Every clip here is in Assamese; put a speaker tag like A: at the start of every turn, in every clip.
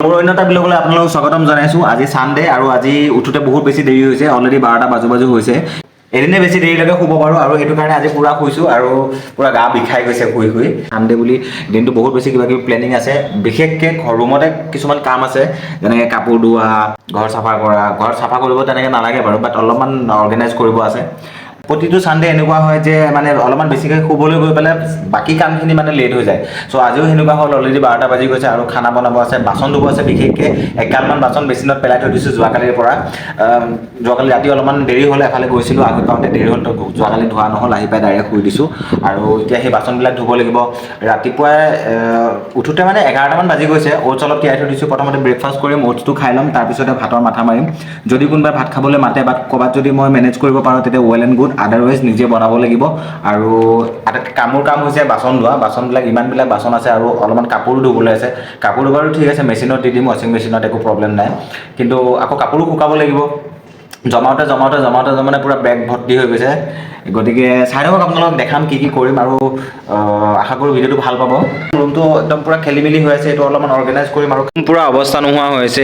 A: মোৰ অন্য এটা ব্লগলৈ আপোনালোকক স্বাগতম জনাইছোঁ। আজি ছানডে আৰু আজি উঠোতে বহুত বেছি দেৰি হৈছে, অলৰেডি 12টা বাজু হৈছে। এদিনে বেছি দেৰিলৈকে শুব পাৰোঁ আৰু সেইটো কাৰণে আজি পূৰা শুইছোঁ আৰু পূৰা গা বিষাই গৈছে শুই শুই। ছানডে বুলি দিনটো বহুত বেছি কিবা কিবি প্লেনিং আছে, বিশেষকৈ ৰুমতে কিছুমান কাম আছে, যেনেকৈ কাপোৰ ধোৱা, ঘৰ চাফা কৰা। ঘৰ চাফা কৰিব তেনেকৈ নালাগে বাৰু, বাট অলপমান অৰ্গেনাইজ কৰিব আছে। প্ৰতিটো ছানডে এনেকুৱা হয় যে মানে অলপমান বেছিকৈ শুবলৈ গৈ পেলাই বাকী কামখিনি মানে লেট হৈ যায়। চ' আজিও সেনেকুৱা হ'ল, অলৰেডি 12টা বাজি গৈছে আৰু খানা বনাব আছে, বাচন ধুব আছে। বিশেষকৈ এগালমান বাচন মেচিনত পেলাই থৈ দিছোঁ যোৱাকালিৰ পৰা। যোৱাকালি ৰাতি অলপমান দেৰি হ'লে, এফালে গৈছিলোঁ, আহি পাওঁতে দেৰি হ'ল, তো যোৱাকালি ধোৱা নহ'ল, আহি পাই ডাইৰেক্ট শুই দিছোঁ। আৰু এতিয়া সেই বাচনবিলাক ধুব লাগিব। ৰাতিপুৱাই উঠোতে মানে 11টামান বাজি গৈছে। অ'টছ অলপ তিয়াই থৈ দিছোঁ, প্ৰথমতে ব্ৰেকফাষ্ট কৰিম, অ'টছটো খাই ল'ম, তাৰপিছতে ভাতৰ মাথা মাৰিম। যদি কোনোবাই ভাত খাবলৈ মাতে বা ক'ৰবাত যদি মই মেনেজ কৰিব পাৰোঁ তেতিয়া ৱেল এণ্ড গুড, আদাৰৱাইজ নিজে বনাব লাগিব। আৰু আটাইতকৈ কাম হৈছে বাচন ধোৱা। বাচনবিলাক ইমানবিলাক বাচন আছে আৰু অলপমান কাপোৰো ধুবলৈ আছে। কাপোৰ ধোৱাৰো ঠিক আছে, মেচিনত দি দিম, ৱাশ্বিং মেচিনত, একো প্ৰব্লেম নাই। কিন্তু আকৌ কাপোৰো শুকাব লাগিব। জমাওঁতে পূৰা বেগ ভৰ্তি হৈ গৈছে। গতিকে চাই থাকক, আপোনালোকক দেখাম কি কৰিম আৰু আশা কৰোঁ ভিডিঅ'টো ভাল পাব। ৰুমটো একদম পূৰা খেলি মেলি হৈ আছে, এইটো অলপমান অৰ্গেনাইজ কৰিম আৰু পূৰা অৱস্থা নোহোৱা হৈ আছে।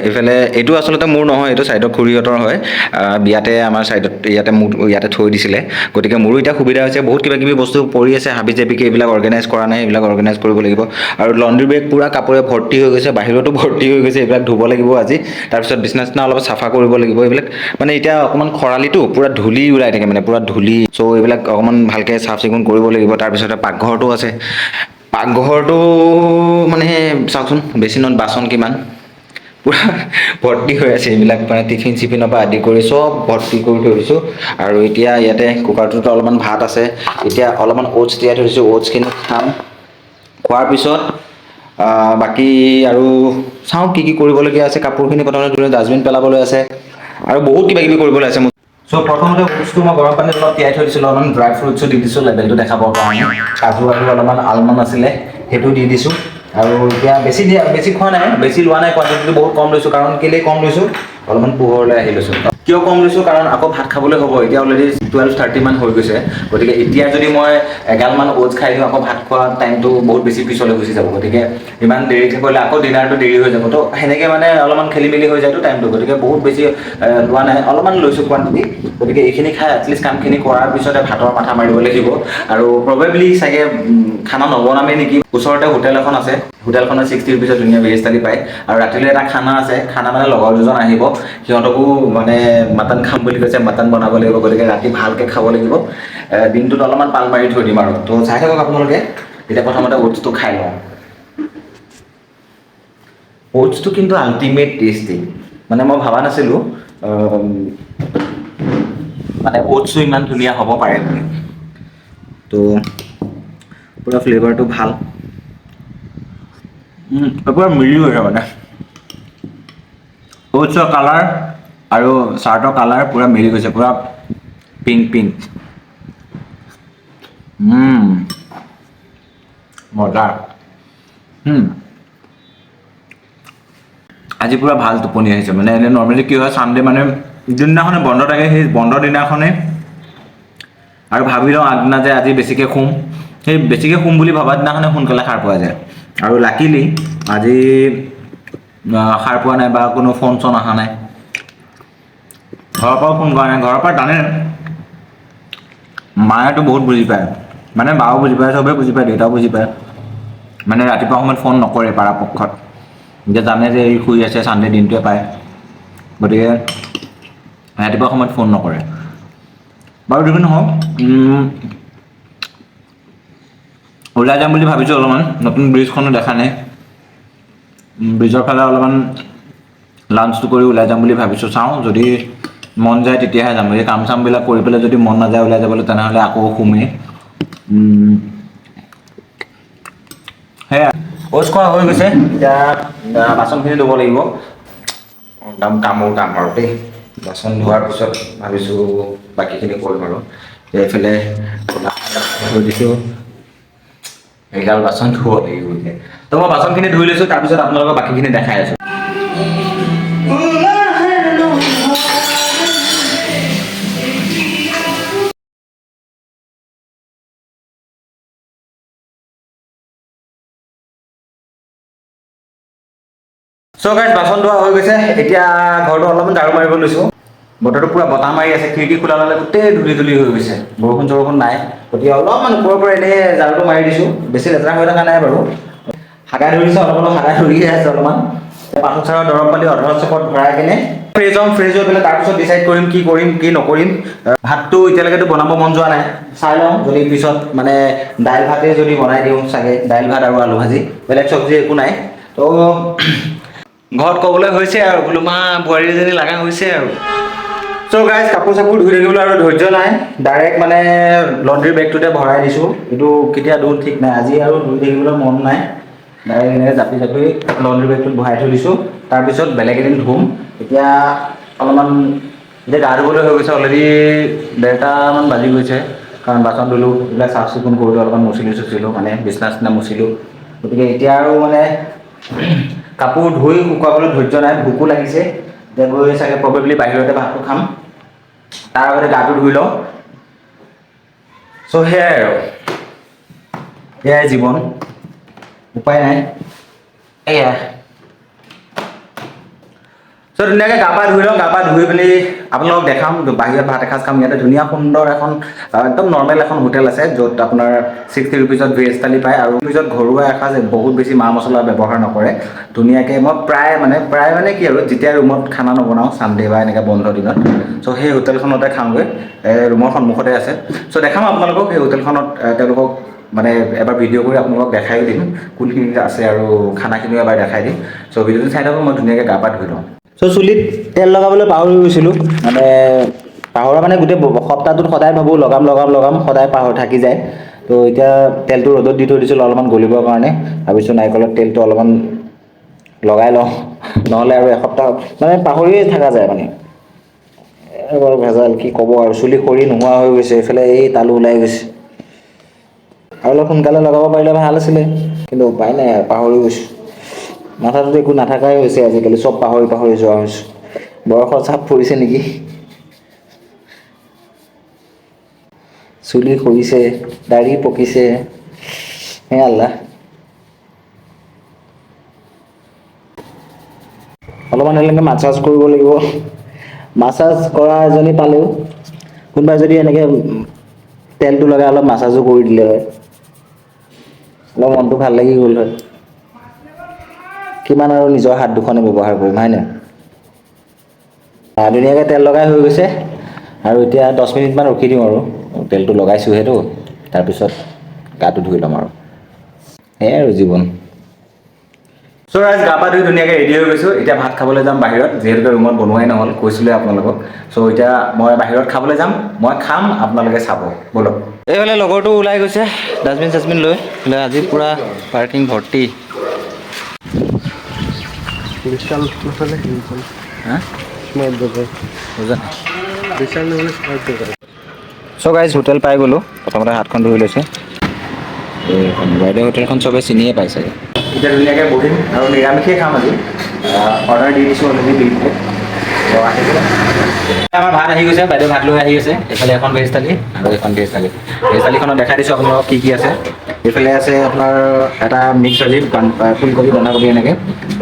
A: এইফালে এইটো আচলতে মোৰ নহয়, এইটো ছাইডৰ খুৰীহঁতৰ হয়। বিয়াতে আমাৰ ছাইডত ইয়াতে থৈ দিছিলে। গতিকে মোৰো এতিয়া সুবিধা হৈছে, বহুত কিবা কিবি বস্তু পৰি আছে হাবি জাবিকৈ, এইবিলাক অৰ্গেনাইজ কৰা নাই, এইবিলাক অৰ্গেনাইজ কৰিব লাগিব। আৰু লণ্ড্ৰি বেগ পূৰা কাপোৰে ভৰ্তি হৈ গৈছে, বাহিৰতো ভৰ্তি হৈ গৈছে, এইবিলাক ধুব লাগিব আজি। তাৰপিছত বিচনা চিচনা অলপ চাফা কৰিব লাগিব। এইবিলাক মানে এতিয়া অকণমান খৰালিটো, পূৰা ধূলি ওলাই থাকে, মানে পূৰা ধূলি। চ' এইবিলাক অকণমান ভালকৈ চাফ চিকুণ কৰিব লাগিব। তাৰপিছতে পাকঘৰটো আছে। পাকঘৰটো মানে চাওকচোন, বেচিনত বাচন কিমান পূৰা ভৰ্তি হৈ আছে। এইবিলাক মানে টিফিন চিফিনৰ পৰা আদি কৰি চব ভৰ্তি কৰি থৈ দিছোঁ। আৰু এতিয়া ইয়াতে কুকাৰটোত অলপমান ভাত আছে, এতিয়া অলপমান অ'টছ তিয়াই থৈ দিছোঁ, অ'টছখিনি খাম। খোৱাৰ পিছত বাকী আৰু চাওঁ কি কৰিবলগীয়া আছে। কাপোৰখিনি প্ৰথমতে ডাষ্টবিন পেলাবলৈ আছে আৰু বহুত কিবা কিবি কৰিবলৈ আছে। চ' প্ৰথমতে অ'টছটো মই গৰম পানীত অলপ তিয়াই থৈ দিছিলোঁ, অলপমান ড্ৰাই ফ্ৰুটছো দি দিছোঁ লেবেলটো দেখাবৰ কাৰণে। কাজু আৰু অলপমান আলমণ্ড আছিলে, সেইটো দি দিছোঁ। আৰু এতিয়া বেছি খোৱা নাই, বেছি লোৱা নাই, কোৱাণ্টিটিটো বহুত কম লৈছোঁ। কাৰণ কেলেই কম লৈছোঁ, অলপমান পোহৰলৈ আহি লৈছোঁ। কিয় কম লৈছোঁ, কাৰণ আকৌ ভাত খাবলৈ হ'ব। এতিয়া অলৰেডি 12:30 মান হৈ গৈছে। গতিকে এতিয়া যদি মই এগালমান অ'টছ খাই দিওঁ, আকৌ ভাত খোৱা টাইমটো বহুত বেছি পিছলৈ গুচি যাব। গতিকে ইমান দেৰিকৈ কৰিলে আকৌ ডিনাৰটো দেৰি হৈ যাব। তো সেনেকৈ মানে অলপমান খেলি মেলি হৈ যায়তো টাইমটো। গতিকে বহুত বেছি লোৱা নাই, অলপমান লৈছোঁ কোৱাণ্টিটি। গতিকে এইখিনি খাই এটলিষ্ট কামখিনি কৰাৰ পিছতে ভাতৰ মাথা মাৰিব লাগিব। আৰু প্ৰবেবলি চাগে খানা নবনামেই নেকি। ওচৰতে হোটেল এখন আছে, হোটেলখনত 60 ৰুপিছত ধুনীয়া ভেজ থালি পায়। আৰু ৰাতিলৈ এটা খানা আছে, খানা মানে লগৰ দুজন আহিব, সিহঁতকো মানে মাটন খাম বুলি কৈছে, মাটন বনাব লাগিব। গতিকে ৰাতি ভালকৈ খাব লাগিব। দিনটোত অলপমান পাল মাৰি থৈ দিম আৰু। তো চাই থাকক আপোনালোকে। এতিয়া প্ৰথমতে অ'টছটো খাই লওঁ। অ'টছটো কিন্তু আল্টিমেট টেষ্টি, মানে মই ভবা নাছিলোঁ মানে অ'টছো ইমান ধুনীয়া হ'ব পাৰে বুলি। তো পূৰা ফ্লেভাৰটো ভাল, পূৰা মিলি গৈছে মানে। অ'টছৰ কালাৰ আৰু চাৰ্টৰ কালাৰ পূৰা মিলি গৈছে, পূৰা পিংক। মজা। আজি পূৰা ভাল টোপনি আহিছে। মানে এনে নৰ্মেলি কি হয়, ছানডে মানে যোনদিনাখনে বন্ধ থাকে, সেই বন্ধৰ দিনাখনে আৰু ভাবি লওঁ আগদিনা যে আজি বেছিকৈ শুম, সেই বেছিকৈ শুম বুলি ভবা দিনাখনে সোনকালে সাৰ পোৱা যায়। আৰু লাকিলি আজি সাৰ পোৱা নাই বা কোনো ফোন চোন অহা নাই। ঘৰৰ পৰাও ফোন কৰা নাই, ঘৰৰ পৰা জানে। মায়েতো বহুত বুজি পায়, মানে বাও বুজি পায়, চবেই বুজি পায়, দেউতাও বুজি পায়। মানে ৰাতিপুৱা সময়ত ফোন নকৰে পৰাপক্ষত। এতিয়া জানে যে এই শুই আছে, ছানডে দিনটোৱে পায়। গতিকে ৰাতিপুৱা সময়ত ফোন নকৰে। বাৰু যিকি নহওক, ওলাই যাম বুলি ভাবিছোঁ অলপমান, নতুন ব্ৰিজখনো দেখা নাই। ব্ৰিজৰ ফালে অলপমান লাঞ্চটো কৰি ওলাই যাম বুলি ভাবিছোঁ। চাওঁ যদি মন যায় তেতিয়াহে যাম। এই কাম চামবিলাক কৰি পেলাই যদি মন নাযায় ওলাই যাবলৈ, তেনেহ'লে আকৌ শুমেই। সেয়া অ'টছ খোৱা হৈ গৈছে, এতিয়া বাচনখিনি ধুব লাগিব। একদম কামোৰ কাম আৰু দেই। বাচন ধোৱাৰ পিছত ভাবিছোঁ বাকীখিনি কৰিম আৰু। এইফালে থৈ দিছোঁ, এগাল বাচন ধুব লাগিব এতিয়া। তো মই বাচনখিনি ধুই লৈছোঁ, তাৰপিছত আপোনালোকক বাকীখিনি দেখাই আছোঁ। চ' গাইজ বাচন ধোৱা হৈ গৈছে এতিয়া ঘৰটো অলপমান ঝাৰু মাৰিব লৈছোঁ বতৰটো পুৰা বতাহ মাৰি আছে খিৰিকী খোলা ল'লে গোটেই ধূলি হৈ গৈছে বৰষুণ চৰষুণ নাই গতিকে অলপমান ওপৰৰ পৰা এনেই ঝাৰুটো মাৰি দিছোঁ বেছি লেতেৰা হৈ থকা নাই বাৰু হাগাই ধৰিছে অলপ হাগাই ধৰিয়ে আছে অলপমান পাছত চাৰৰ দৰৱ পাতি অধৰ চকত ভৰাই কিনে ফ্ৰেছ হৈ পেলাই তাৰপিছত ডিচাইড কৰিম কি নকৰিম ভাতটো এতিয়ালৈকেতো বনাব মন যোৱা নাই চাই লওঁ যদি পিছত মানে দাইল ভাতেই যদি বনাই দিওঁ চাগে দাইল ভাত আৰু আলু ভাজি বেলেগ চব্জি একো নাই তো ঘৰত ক'বলৈ হৈছে আৰু বোলো মা বোৱাৰীজনী লগা হৈছে আৰু চ' গাইজ কাপোৰ চাপোৰ ধুই থাকিবলৈ আৰু ধৈৰ্য নাই ডাইৰেক্ট মানে লণ্ড্ৰি বেগটোতে ভৰাই দিছোঁ এইটো কেতিয়া ধুওঁ ঠিক নাই আজি আৰু ধুই থাকিবলৈ মন নাই ডাইৰেক্ট এনেকৈ জাপি লণ্ড্ৰি বেগটোত ভৰাই থৈ দিছোঁ তাৰপিছত বেলেগ এদিন ধুম এতিয়া অলপমান এতিয়া গা ধুবলৈ হৈ গৈছে অলৰেডি 1:30মান বাজি গৈছে কাৰণ বাচন ধুলোঁ এইবিলাক চাফ চিকুণ কৰিলোঁ অলপমান মুচিলোঁ মানে বিচনা চিচনা মুচিলোঁ গতিকে এতিয়া আৰু মানে কাপোৰ ধুই শুকুৱাবলৈ ধৈৰ্য নাই ভোকো লাগিছে এতিয়া গৈ চাগে প্ৰবেবলি বাহিৰতে ভাতটো খাম তাৰ আগতে গাটো ধুই লওঁ চ' সেয়াই আৰু এয়াই জীৱন উপায় নাই এয়া চ' ধুনীয়াকৈ গা পা ধুই লওঁ গা পা ধুই পেলি আপোনালোকক দেখাম বাহিৰত ভাত এসাঁজ খাম ইয়াতে ধুনীয়া সুন্দৰ এখন একদম নৰ্মেল এখন হোটেল আছে য'ত আপোনাৰ 60 ৰুপিজত ভেজ থালি পায় আৰু পিছত ঘৰুৱা এসাঁজ বহুত বেছি মা মছলা ব্যৱহাৰ নকৰে ধুনীয়াকৈ মই প্ৰায় মানে কি আৰু যেতিয়া ৰুমত খানা নবনাওঁ ছানডে বা এনেকৈ বন্ধ দিনত চ' সেই হোটেলখনতে খাওঁগৈ ৰুমৰ সন্মুখতে আছে চ' দেখাম আপোনালোকক সেই হোটেলখনত তেওঁলোকক মানে এবাৰ ভিডিঅ' কৰি আপোনালোকক দেখাই দিম কোনখিনিত আছে আৰু খানাখিনিও এবাৰ দেখাই দিম চ' ভিডিঅ'টো চাই থাকক মই ধুনীয়াকৈ গা পা ধুই লওঁ চ' চুলিত তেল লগাবলৈ পাহৰি গৈছিলোঁ মানে পাহৰা মানে গোটেই সপ্তাহটোত সদায় ভাবোঁ লগাম সদায় থাকি যায় তো এতিয়া তেলটো ৰ'দত দি থৈ দিছিলোঁ অলপমান গলিবৰ কাৰণে ভাবিছোঁ নাৰিকলৰ তেলটো অলপমান লগাই লওঁ নহ'লে আৰু এসপ্তাহ মানে পাহৰিয়ে থকা যায় মানে বৰ ভেজাল কি ক'ব আৰু চুলি সৰি নোহোৱা হৈ গৈছে এইফালে এই তালু ওলাই গৈছে আৰু অলপ সোনকালে লগাব পাৰিলে ভাল আছিলে কিন্তু উপায় নাই আৰু পাহৰি গৈছোঁ মাথাটোত একো নাথাকাই হৈছে আজিকালি চব পাহৰি যোৱা হৈছোঁ বয়সৰ চাপ পৰিছে নেকি চুলি সৰিছে দাঢ়ি পকিছে হে আল্লাহ অলপমান এনেকৈ মাছাজ কৰিব লাগিব মাছাজ কৰা এজনী পালেও কোনোবাই যদি এনেকৈ তেলটো লগাই অলপ মাছাজো কৰি দিলে হয় অলপ মনটো ভাল লাগি গ'ল হয় কিমান আৰু নিজৰ হাত দুখনে ব্যৱহাৰ কৰিম হয় নাই ধুনীয়াকৈ তেল লগাই হৈ গৈছে আৰু এতিয়া 10 মিনিটমান ৰখি দিওঁ আৰু তেলটো লগাইছোঁহেতো তাৰপিছত গাটো ধুই ল'ম আৰু সেয়াই আৰু জীৱন চ' ৰাইজ গা পা ধুই ধুনীয়াকৈ ৰেডি হৈ গৈছোঁ এতিয়া ভাত খাবলৈ যাম বাহিৰত যিহেতুকে ৰুমত বনোৱাই নহ'ল কৈছিলোঁ আপোনালোকক চ' এতিয়া মই বাহিৰত খাবলৈ যাম মই খাম আপোনালোকে চাব ব'লক এইফালে লগৰটো ওলাই গৈছে ডাষ্টবিন চাষ্টবিন লৈ আজি পূৰা পাৰ্কিং ভৰ্তি চ' গাইজ হোটেল পাই গ'লোঁ প্ৰথমতে হাতখন ধুই লৈছে বাইদেউ হোটেলখন চবে চিনিয়ে পাই চাগে এতিয়া ধুনীয়াকৈ বহিম আৰু নিৰামিষেই খাম আজি অৰ্ডাৰ দি দিছোঁ অলৰেডি দি দিলে আমাৰ ভাত আহি গৈছে বাইদেউ ভাত লৈ আহি আছে এইফালে এখন ভেজ থালি আৰু এখন ভেজ থালিখনত দেখাই দিছোঁ আপোনালোকক কি আছে এইফালে আছে আপোনাৰ এটা মিক্স ভাজি ফুলকবি বন্ধাকবি এনেকৈ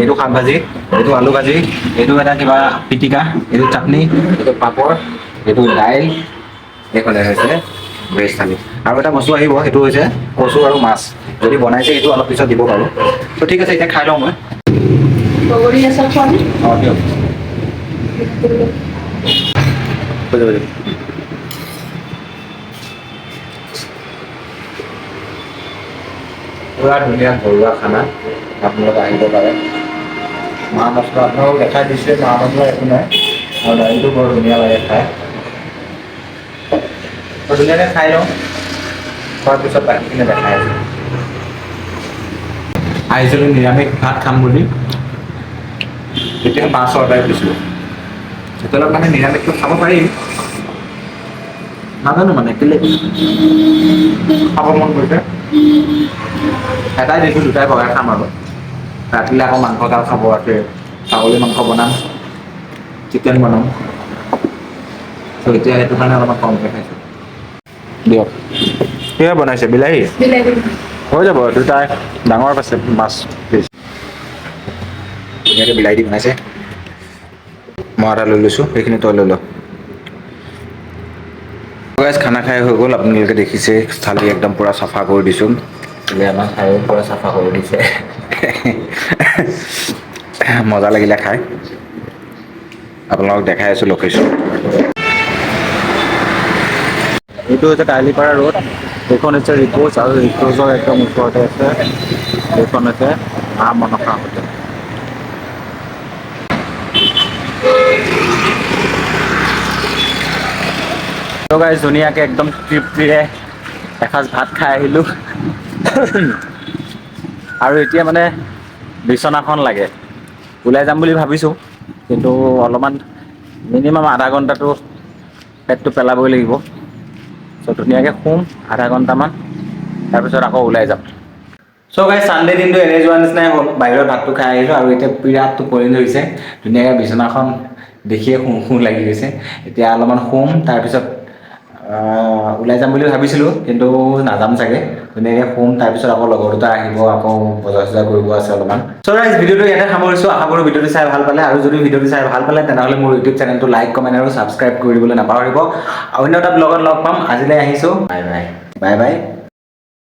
A: এইটো শাক ভাজি এইটো আলু ভাজি এইটো এটা কিবা পিটিকা এইটো চাটনি এইটো পাপৰ এইটো দাইল এইফালে হৈছে ভেজ থালি আৰু এটা বস্তু আহিব সেইটো হৈছে কচু আৰু মাছ যদি বনাইছে সেইটো অলপ পিছত দিব পাৰোঁ ত' ঠিক আছে এতিয়া খাই লওঁ মই অঁ দিয়ক পুৰা ধুনীয়া ঘৰুৱা খানা আপোনালোকে আহিব পাৰে মা মছলা আপোনালোকক দেখাই দিছে মা মছলা একো নাই আৰু দাইলটো বৰ ধুনীয়া লাগে খাই ধুনীয়াকৈ খাই লওঁ খোৱাৰ পিছত বাকীখিনি দেখাই আছোঁ আহিছিলোঁ নিৰামিষ ভাত খাম বুলি তেতিয়া মাছ অৰ্ডাৰ দিছিলোঁ হোটেলত মানে নিৰামিষটো খাব পাৰিম নাজানো মানে কেলৈ খাব মন কৰিছে এটাই দিছোঁ দুটাই বগাই খাম আৰু ৰাতিলৈ আকৌ মাংস গাল খাব আছে ছাগলী মাংস বনাম চিকেন বনাম ত' এতিয়া সেইটো কাৰণে অলপমান কমকৈ খাইছোঁ দিয়ক কিহে বনাইছে বিলাহী হৈ যাব দুটাই ডাঙৰ আছে মাছ পিচ ধুনীয়াকৈ বিলাহী দি বনাইছে মই আদা লৈ লৈছোঁ সেইখিনি তই লৈ ল গাইজ খানা খাই হৈ গ'ল আপোনালোকে দেখিছে থালি একদম পূৰা চাফা কৰি দিছোঁ বোলে আমাৰ খাই পূৰা চাফা কৰি দিছে মজা লাগিলে খাই আপোনালোকক দেখাই আছোঁ লোকেশ্যন এইটো হৈছে কাহিলীপাৰা ৰোড এইখন হৈছে ৰিপ'জ আৰু ৰিপ'জৰ একদম ওচৰতে আছে এইখন হৈছে মা মনসা হোটেল গাইজ ধুনীয়াকৈ একদম তৃপ্তিৰে এসাঁজ ভাত খাই আহিলোঁ আৰু এতিয়া মানে বিচনাখন লাগে ওলাই যাম বুলি ভাবিছোঁ কিন্তু অলপমান মিনিমাম আধা ঘণ্টাটো পেটটো পেলাবই লাগিব চ' ধুনীয়াকৈ শুম আধা ঘণ্টামান তাৰপিছত আকৌ ওলাই যাম চ' গাইজ ছানডে দিনটো এনে যোৱা নিচিনাই হ'ল বাহিৰত ভাতটো খাই আহিলোঁ আৰু এতিয়া বিৰাট টোপনি ধৰিছে ধুনীয়াকৈ বিচনাখন দেখিয়ে শুঁ শুঁ লাগি গৈছে এতিয়া অলপমান শুম তাৰপিছত ওলাই যাম বুলি ভাবিছিলোঁ কিন্তু নাযাম চাগে ধুনীয়াকৈ শুম তাৰপিছত আকৌ লগৰ দুটা আহিব আকৌ বজাৰ চজাৰ কৰিব আছে অলপমান চ' গাইজ ভিডিঅ'টো ইয়াতে সামৰিছোঁ আশা কৰোঁ ভিডিঅ'টো চাই ভাল পালে আৰু যদি ভিডিঅ'টো চাই ভাল পালে তেনেহ'লে মোৰ ইউটিউব চেনেলটো লাইক কমেণ্ট আৰু ছাবস্ক্ৰাইব কৰি দিবলৈ নাপাহৰিব অন্য এটা ব্লগত লগ পাম আজিলৈ আহিছোঁ বাই বাই বাই বাই